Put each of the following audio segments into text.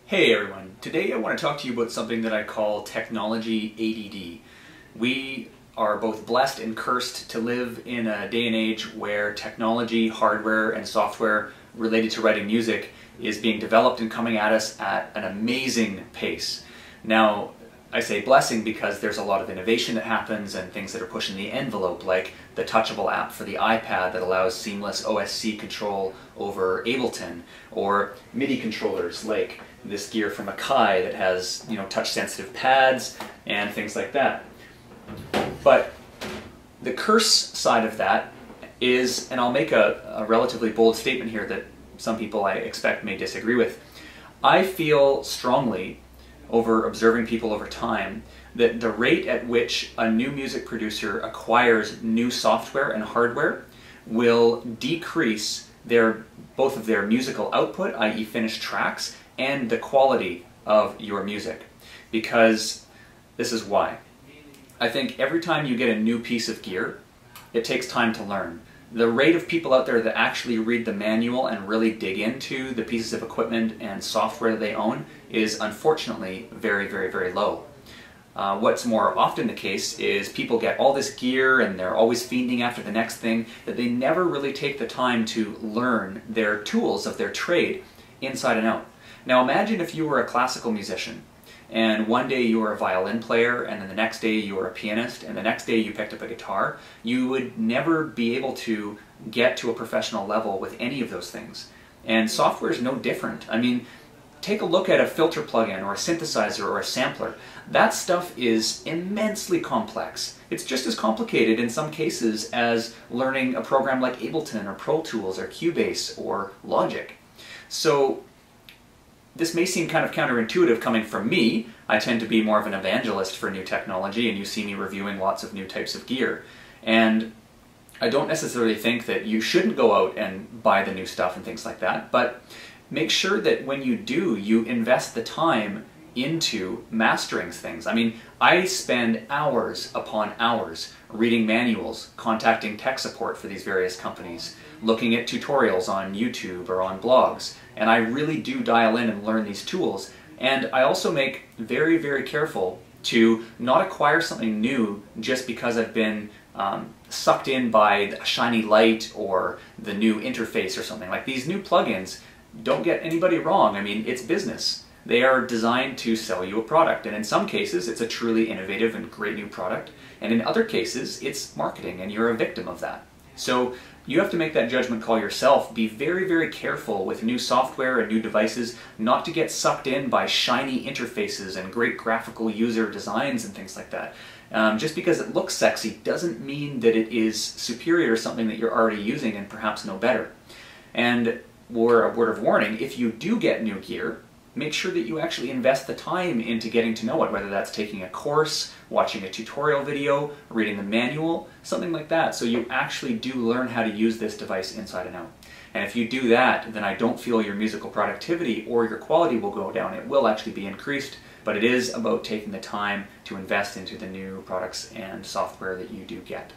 Hey everyone, today I want to talk to you about something that I call technology ADD. We are both blessed and cursed to live in a day and age where technology, hardware, and software related to writing music is being developed and coming at us at an amazing pace. Now, I say blessing because there's a lot of innovation that happens and things that are pushing the envelope, like the Touchable app for the iPad that allows seamless OSC control over Ableton, or MIDI controllers like this gear from Akai that has, touch-sensitive pads and things like that. But the curse side of that is, and I'll make a relatively bold statement here that some people I expect may disagree with, I feel strongly over observing people over time that the rate at which a new music producer acquires new software and hardware will decrease both of their musical output, i.e. finished tracks, and the quality of your music. Because this is why. I think every time you get a new piece of gear, it takes time to learn. The rate of people out there that actually read the manual and really dig into the pieces of equipment and software that they own is unfortunately very, very, very low. What's more often the case is people get all this gear and they're always fiending after the next thing, that they never really take the time to learn their tools of their trade inside and out. Now imagine if you were a classical musician and one day you were a violin player, and then the next day you were a pianist, and the next day you picked up a guitar. You would never be able to get to a professional level with any of those things. And software is no different. I mean, take a look at a filter plugin or a synthesizer or a sampler. That stuff is immensely complex. It's just as complicated in some cases as learning a program like Ableton or Pro Tools or Cubase or Logic. So this may seem kind of counterintuitive coming from me. I tend to be more of an evangelist for new technology, and you see me reviewing lots of new types of gear. And I don't necessarily think that you shouldn't go out and buy the new stuff and things like that, but make sure that when you do, you invest the time into mastering things. I mean, I spend hours upon hours reading manuals, contacting tech support for these various companies, looking at tutorials on YouTube or on blogs, and I really do dial in and learn these tools. And I also make very, very careful to not acquire something new just because I've been sucked in by a shiny light or the new interface or something. Like these new plugins, don't get anybody wrong, I mean, it's business. They are designed to sell you a product, and in some cases it's a truly innovative and great new product, and in other cases it's marketing and you're a victim of that. So you have to make that judgment call yourself. Be very, very careful with new software and new devices not to get sucked in by shiny interfaces and great graphical user designs and things like that. Just because it looks sexy doesn't mean that it is superior to something that you're already using and perhaps know better. And a word of warning, if you do get new gear, make sure that you actually invest the time into getting to know it, whether that's taking a course, watching a tutorial video, reading the manual, something like that, so you actually do learn how to use this device inside and out. And if you do that, then I don't feel your musical productivity or your quality will go down. It will actually be increased, but it is about taking the time to invest into the new products and software that you do get.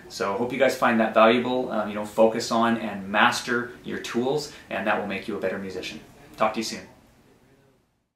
So I hope you guys find that valuable. Focus on and master your tools, and that will make you a better musician. Talk to you soon.